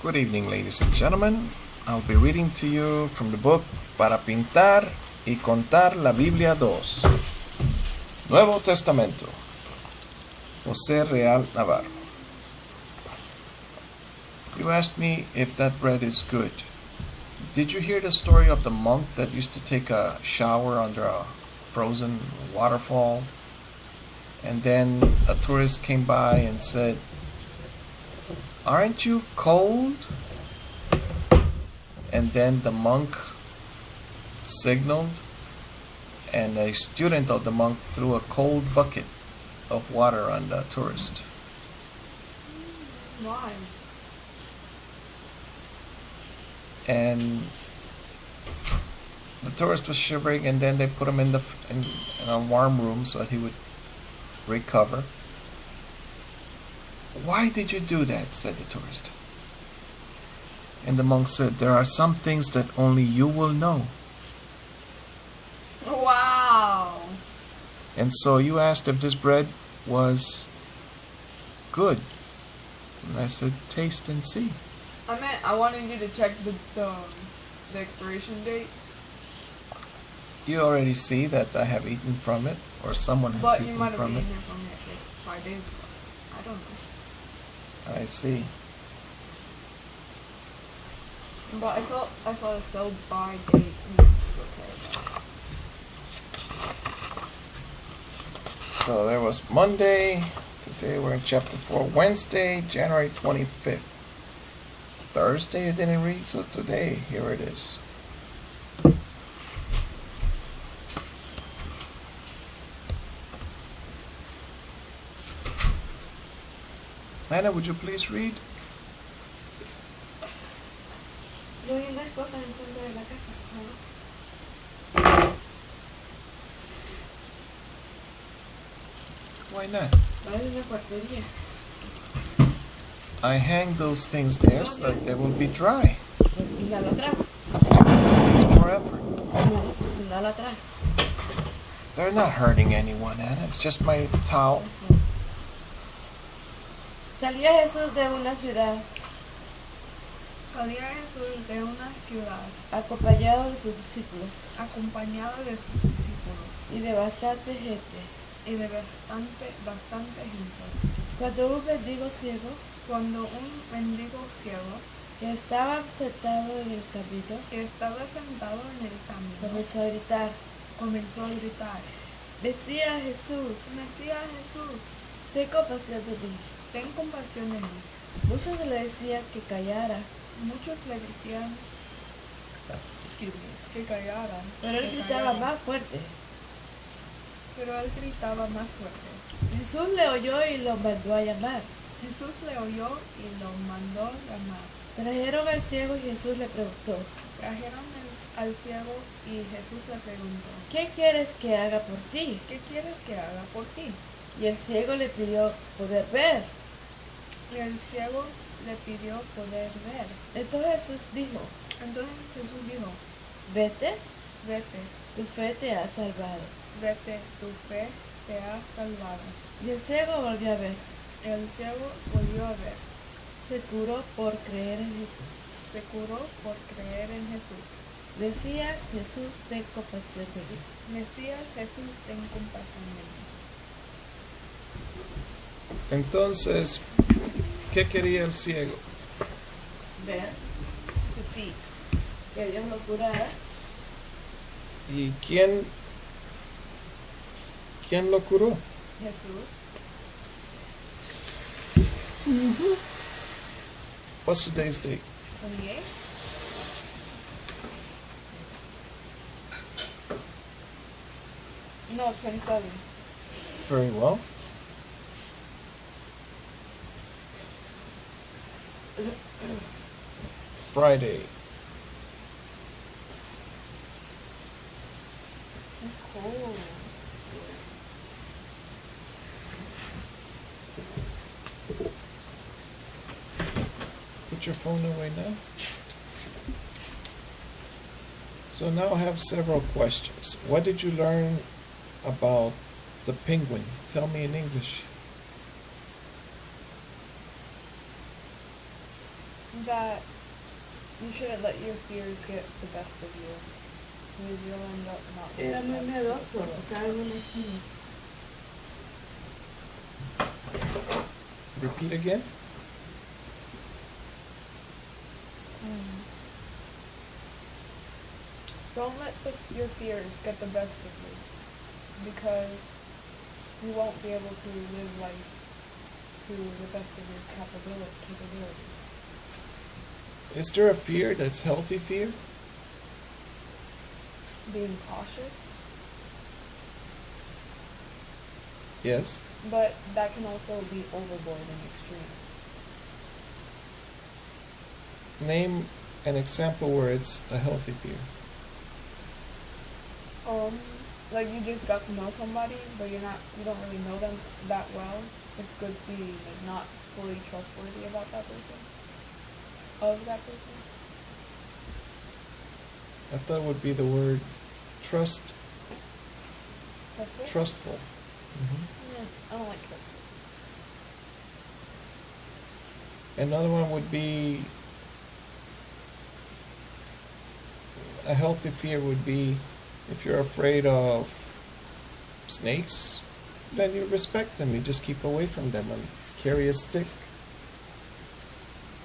Good evening, ladies and gentlemen. I'll be reading to you from the book Para Pintar y Contar la Biblia 2. Nuevo Testamento. José Real Navarro. You asked me if that bread is good. Did you hear the story of the monk that used to take a shower under a frozen waterfall? And then a tourist came by and said, "Aren't you cold?" And then the monk signaled, and a student of the monk threw a cold bucket of water on the tourist. Why? And the tourist was shivering, and then they put him in a warm room so that he would recover. "Why did you do that?" said the tourist. And the monk said, "There are some things that only you will know." Wow. And so you asked if this bread was good. And I said, "Taste and see." I wanted you to check the expiration date. You already see that I have eaten from it, or someone has But you eaten might have from eaten it. it from it like 5 days ago. I don't know. I see. But I saw a sell by date. Okay. So there was Monday. Today we're in chapter 4. Wednesday, January 25th. Thursday you didn't read, so today, here it is. Anna, would you please read? Yo vi unas cosas en el fondo de la casa, ¿no? Why not? Va a haber una cuartería. I hang those things there so that they will be dry. Dalo atrás. It's more effort. No, dalo atrás. They're not hurting anyone, Anna. It's just my towel. Salía Jesús de una ciudad Salía Jesús de una ciudad acompañado de sus discípulos acompañado de sus discípulos y de bastante gente. y de bastante gente. Cuando un mendigo ciego Cuando un mendigo ciego que estaba sentado en el camino que estaba sentado en el camino comenzó a gritar: comenzó a gritar: Mesías Jesús, Mesías Jesús, ten compasión de mí. ten compasión de mí. Muchos le decían que callara, Muchos le decían que callara, pero él que gritaba callara. más fuerte. Pero él gritaba más fuerte. Jesús le oyó y lo mandó a llamar. Jesús le oyó y lo mandó llamar. Trajeron al ciego y Jesús le preguntó: Trajeron al ciego y Jesús le preguntó: ¿Qué quieres que haga por ti? ¿qué quieres que haga por ti? Y el ciego le pidió poder ver. Y el ciego le pidió poder ver. Entonces Jesús dijo: Entonces Jesús dijo: Vete, vete, tu fe te ha salvado. vete, tu fe te ha salvado. Y el ciego volvió a ver. El ciego volvió a ver. Se curó por creer en Jesús. Se curó por creer en Jesús. Mesías Jesús, ten compasión de mí. Mesías Jesús, ten compasión de mí. Entonces, ¿qué quería el ciego? Ver, que sí, que Dios lo curara. ¿Y quién lo curó? Jesús. What's today's date? 28. No, 27. Very well. Friday. It's cold. Put your phone away now. So now I have several questions. What did you learn about the penguin? Tell me in English. that you shouldn't let your fears get the best of you. Because you'll end up not Era doing muy that. miedoso, o sea, algo así. Repeat again. Don't let your fears get the best of you, because you won't be able to live life to the best of your capabilities. Is there a fear that's healthy fear? Being cautious, Yes. but that can also be overboard and extreme. Name an example where it's a healthy fear. Like you just got to know somebody, but you don't really know them that well. It's good to be like not fully trustworthy about that person, of that person. I thought it would be the word trust, Trustworthy? trustful. I don't like trust. Another one would be, a healthy fear would be, if you're afraid of snakes, then you respect them. You just keep away from them and carry a stick.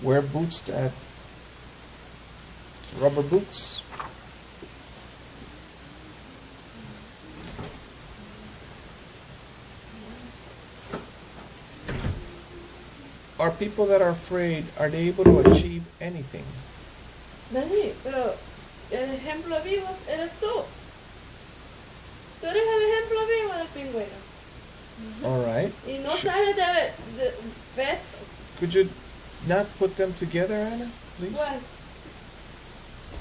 Wear boots that, rubber boots. Are people that are afraid, are they able to achieve anything? Dani, pero el ejemplo vivo eres tú. Tú eres el ejemplo vivo del pingüino. All right. Y no sales de ves. Could you not put them together, Anna, please? Pues,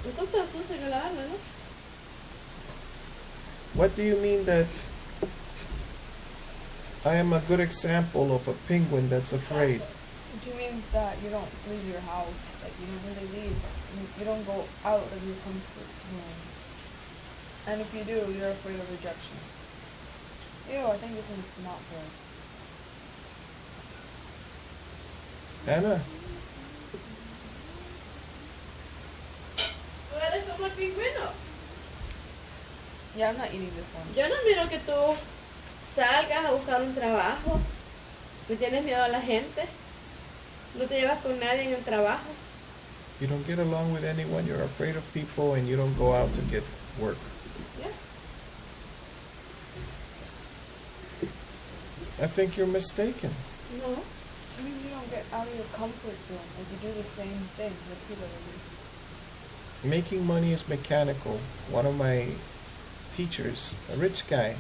entonces tú se la habla, ¿no? What do you mean that I am a good example of a penguin that's afraid? Which means that you don't leave your house, like you don't really leave. You don't go out of your comfort zone. And if you do, you're afraid of rejection. Ew, I think this one's not good. Anna, Tú eres como el pingüino. Yeah, I'm not eating this one. Yo no miro que tú salgas a buscar un trabajo. Tú tienes miedo a la gente. No te llevas con nadie en el trabajo. you don't get along with anyone, you're afraid of people, and you don't go out to get work. Yeah. I think you're mistaken. No. I mean, you don't get out of your comfort zone. Like you do the same thing repeatedly. Making money is mechanical. One of my teachers, a rich guy,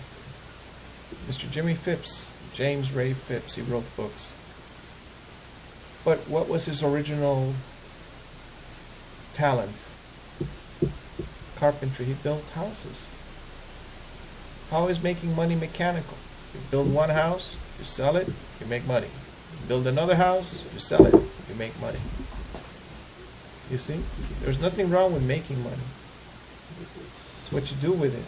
Mr. Jimmy Phipps, James Ray Phipps, he wrote books. But what was his original talent? Carpentry. He built houses. How is making money mechanical? You build one house, you sell it, you make money. You build another house, you sell it, you make money. You see? There's nothing wrong with making money. It's what you do with it.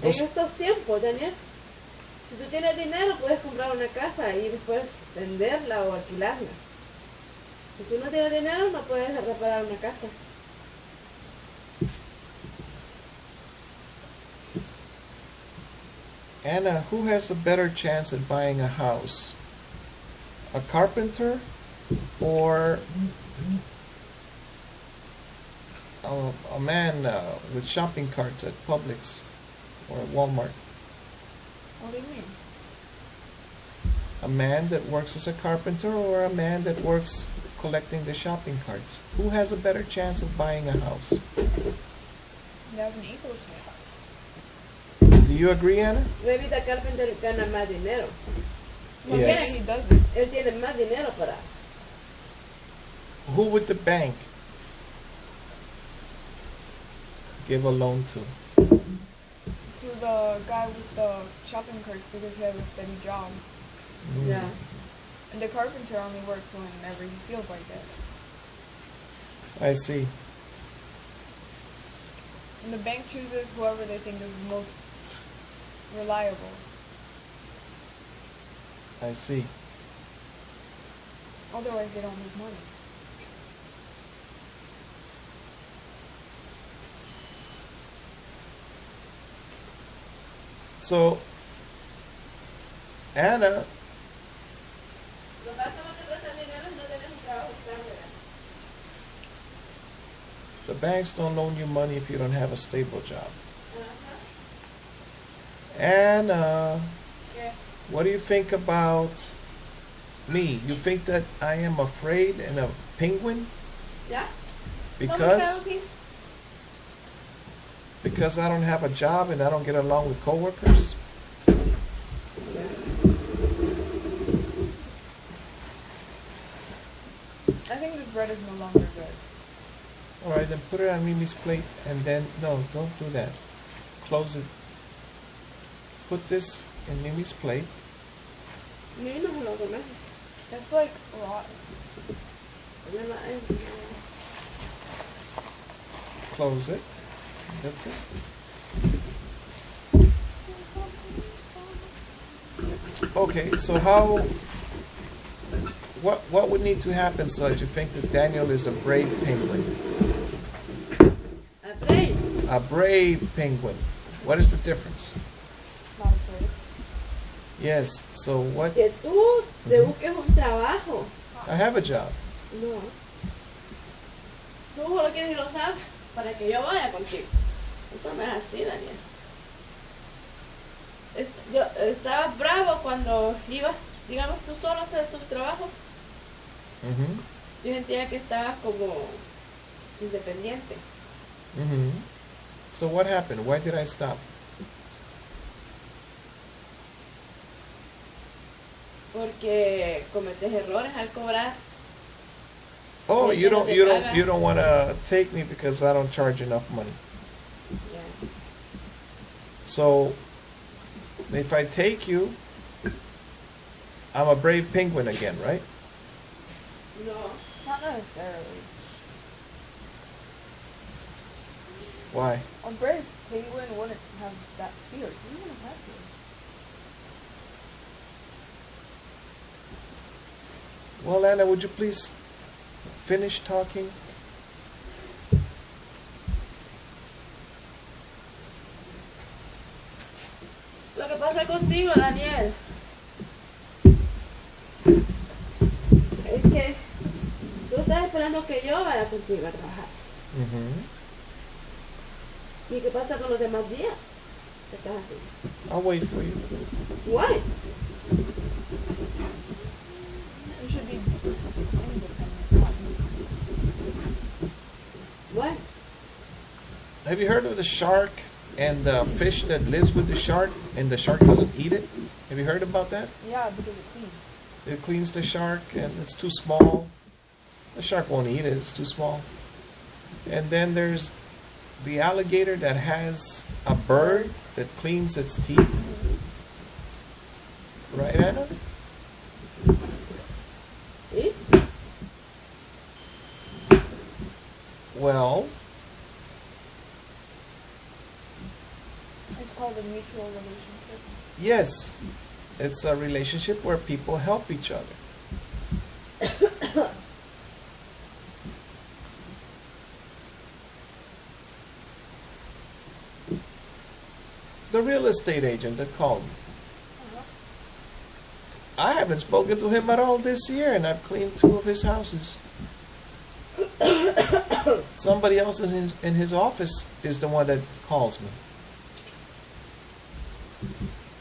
En Those- estos tiempos, Daniel, si tú tienes dinero, puedes comprar una casa y después venderla o alquilarla. Si tú no tienes dinero, no puedes reparar una casa. Anna, who has a better chance at buying a house? A carpenter or a man with shopping carts at Publix or at Walmart? What do you mean? A man that works as a carpenter or a man that works collecting the shopping carts? Who has a better chance of buying a house? You have an equal chance. Do you agree, Anna? Maybe the carpenter gana más dinero. Well, Yes. yeah, he doesn't. Él tiene más dinero para. Who would the bank give a loan to? To the guy with the shopping carts because he has a steady job. Mm. Yeah. And the carpenter only works whenever he feels like it. I see. And the bank chooses whoever they think is most reliable. I see. Otherwise, they don't make money. So, Anna, Lo más que no te prestan dinero es no tener un trabajo estable. the banks don't loan you money if you don't have a stable job. Ajá. Anna, ¿Qué? what do you think about me? You think that I am afraid and a penguin ¿Ya? because because I don't have a job and I don't get along with coworkers? I think this bread is no longer good. All right, then put it on Mimi's plate and then no, don't do that. Close it. Put this in Mimi's plate. Mi no se lo comes. It's like rotten. Close it. That's it. Okay, so what would need to happen so that you think that Daniel is a brave penguin? A brave. A brave penguin. What is the difference? Not afraid. Yes, so what? Que tú te busques un trabajo. I have a job. No. Tú lo quieres y lo sabes para que yo vaya contigo. Eso no es así, Daniel. Yo estaba bravo cuando ibas, digamos, tú solo a hacer tus trabajos. Mm-hmm. Yo sentía que estabas como independiente. Mm-hmm. So what happened? Why did I stop? Porque cometes errores al cobrar. Oh, Sí, you pero don't te you don't pagan. you don't want to take me because I don't charge enough money. Yeah. So if I take you, I'm a brave penguin again, right? No. Not necessarily. Why? A brave penguin wouldn't have that fear. You wouldn't have fear. Well, Anna, would you please finish talking? Lo que pasa contigo, Daniel, es que tú estás esperando que yo vaya contigo a trabajar. Mm-hmm. ¿Y qué pasa con los demás días? ¿Qué estás haciendo? I'll wait for you. Why? You should be independent, not me. Why? Have you heard of the shark and the fish that lives with the shark and the shark doesn't eat it? Have you heard about that? Yeah, because it cleans. It cleans the shark and it's too small. The shark won't eat it, it's too small. And then there's the alligator that has a bird that cleans its teeth. Right, Anna? ¿Sí? Well, It's called a mutual relationship. yes. It's a relationship where people help each other. The real estate agent that called me. I haven't spoken to him at all this year, and I've cleaned 2 of his houses. Somebody else in his office is the one that calls me.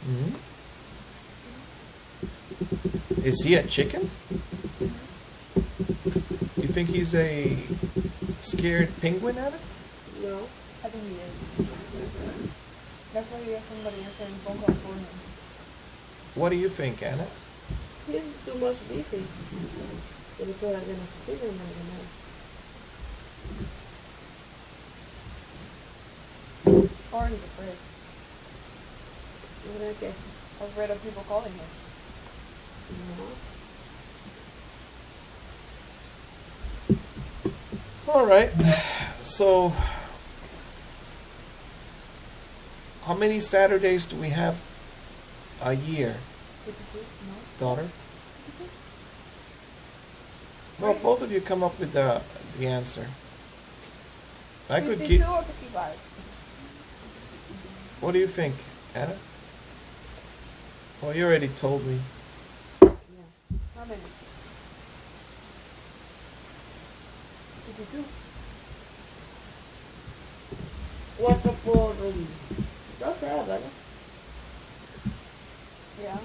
Hmm? Is he a chicken? You think he's a scared penguin at it? No. I think he is. That's why he has somebody answering phone call for him. What do you think, Anna? He's too much busy. Que no puede dar de la oficina, no de nada. Or he's afraid. ¿No creo que? Afraid of people calling him. No. All right. So, how many Saturdays do we have a year? 52? No. daughter? Well, both of you come up with the answer. I could 52 keep. or 55? What do you think, Anna? Well, you already told me. Yeah. How many? 52. 4 por 12, ¿verdad? Yeah.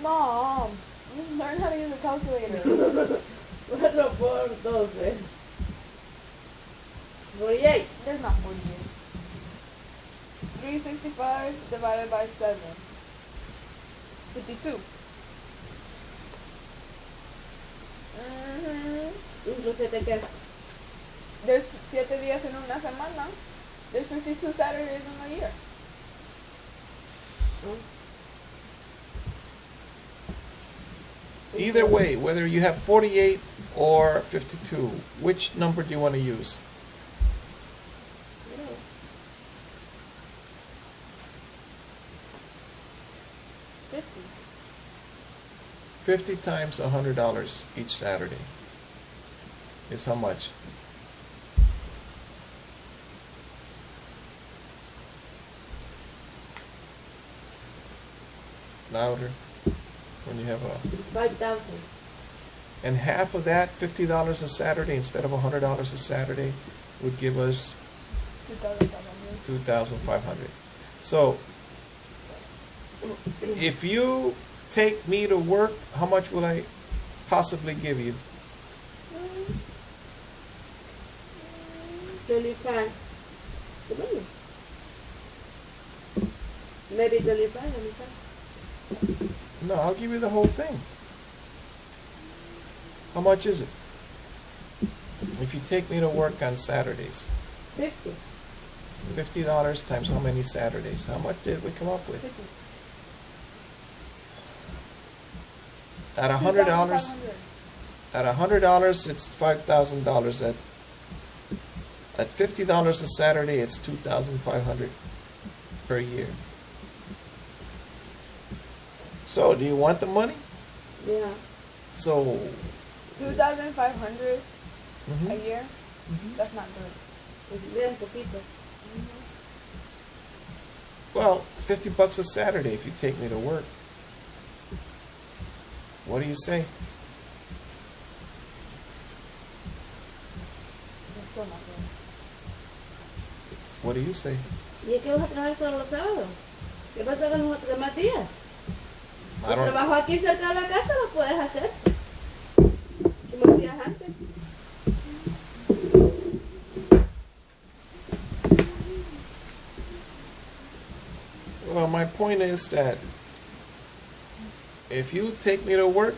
Mom, just learn how to use a calculator. 4 por 12. 48. There's not 48. 365 divided by 7. 52. Incluso te queda. There's 7 días en una semana. There's 52 Saturdays in a year. Either way, whether you have 48 or 52, which number do you want to use? 50. 50 times $100 each Saturday is how much? Louder. When you have a 5,000. and half of that, $50 a Saturday instead of $100 a Saturday, would give us 2,500. 2,500. So if you take me to work, how much will I possibly give you? 25. Maybe 25, 25. No, I'll give you the whole thing. How much is it? If you take me to work on Saturdays, 50. $50 times how many Saturdays? How much did we come up with? 50. At $100, 2,500. at $100, it's $5,000. At $50 a Saturday, it's $2,500 per year. So, do you want the money? Yeah. So, 2,500 mhm. a year? Mhm. That's not good. Es bien poquito. Well, $50 a Saturday if you take me to work. What do you say? That's still not good. What do you say? ¿Y es que vas a trabajar solo los sábados? ¿Qué pasa con los demás días? I El don't. trabajo aquí cerca de la casa lo puedes hacer. Como hacías antes. Well, my point is that if you take me to work,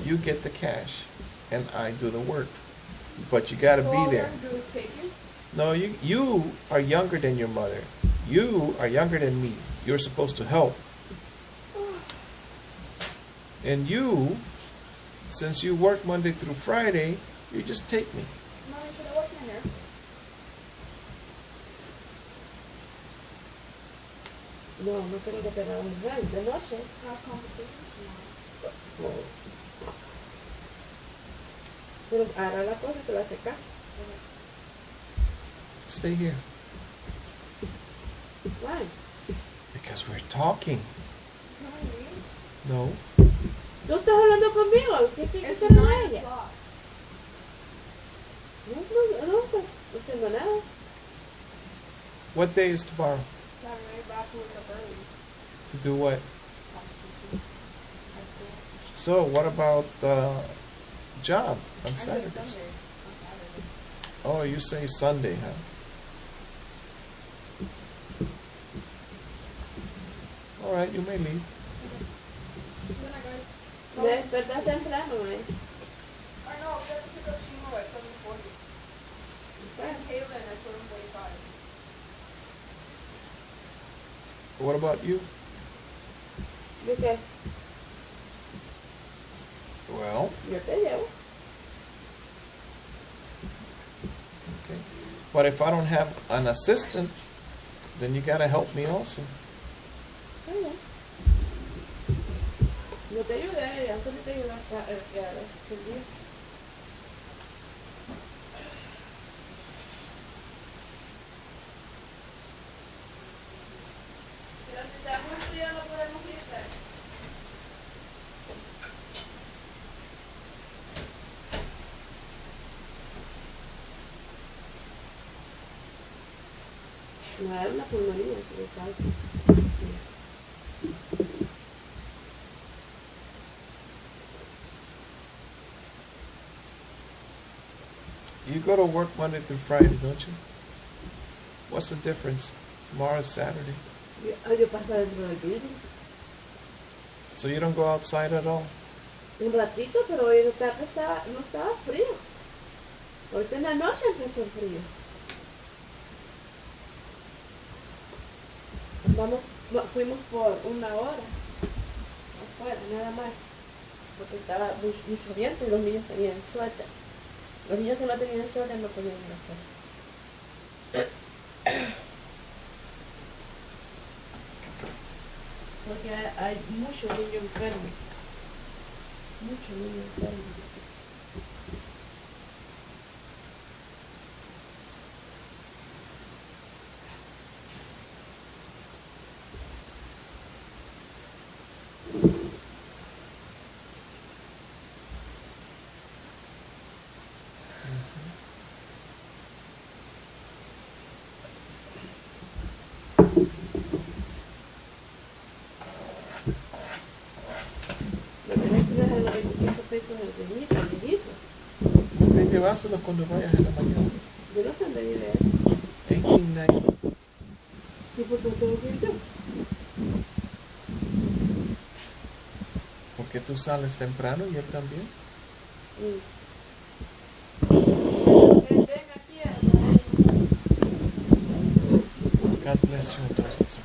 you get the cash, and I do the work. But you got to So all be you there. have to do is take you? No, you are younger than your mother. You are younger than me. You're supposed to help. And you, since you work Monday through Friday, you just take me. Mommy, should I wash my hair? No, no tengo que pegar un rey de noche. Have conversations tomorrow. Pero hará la cosa que la seca. Stay here. Why? Because we're talking. No, No. ¿Tú estás hablando conmigo? ¿Qué tienes que it's hacer a 9 ella? o'clock. No estoy haciendo nada. What day is tomorrow? Saturday, back to wake up early. To do what? Constitution. High school. So, what about job on I do Saturdays? Sunday on Saturday. Oh, you say Sunday, huh? All right, you may leave. Then I got Me despertas temprano, ¿eh? I know, we have to pick up Shimo at 7:40. And Kaylin at 7:45. What about you? ¿De qué? Well, Yo te llevo. okay. But if I don't have an assistant, then you gotta help me also. Está bien. Yo te ayudé, antes de te ayudar a el día. Pero si está muy frío no podemos ir. Me va a dar una pulmonía, si le falta. You go to work Monday through Friday, don't you? What's the difference? Tomorrow's Saturday. Yo paso dentro del building. So you don't go outside at all? Un ratito, pero hoy en la tarde no estaba frío. Ahorita en la noche empezó el frío. Fuimos por una hora afuera, nada más, porque estaba mucho viento y los niños tenían suéter. Los niños que no tenían suéter no podían ir afuera. Porque hay muchos niños enfermos. Muchos niños enfermos. Lo tenés que dejar los 25 pesos al viejito. Ven, llevárselo cuando vayas en la mañana. Yo no sé dónde vive él. 1890. ¿Y por qué tengo que ir yo? Porque tú sales temprano y él también. Ven aquí a... God bless you, entonces.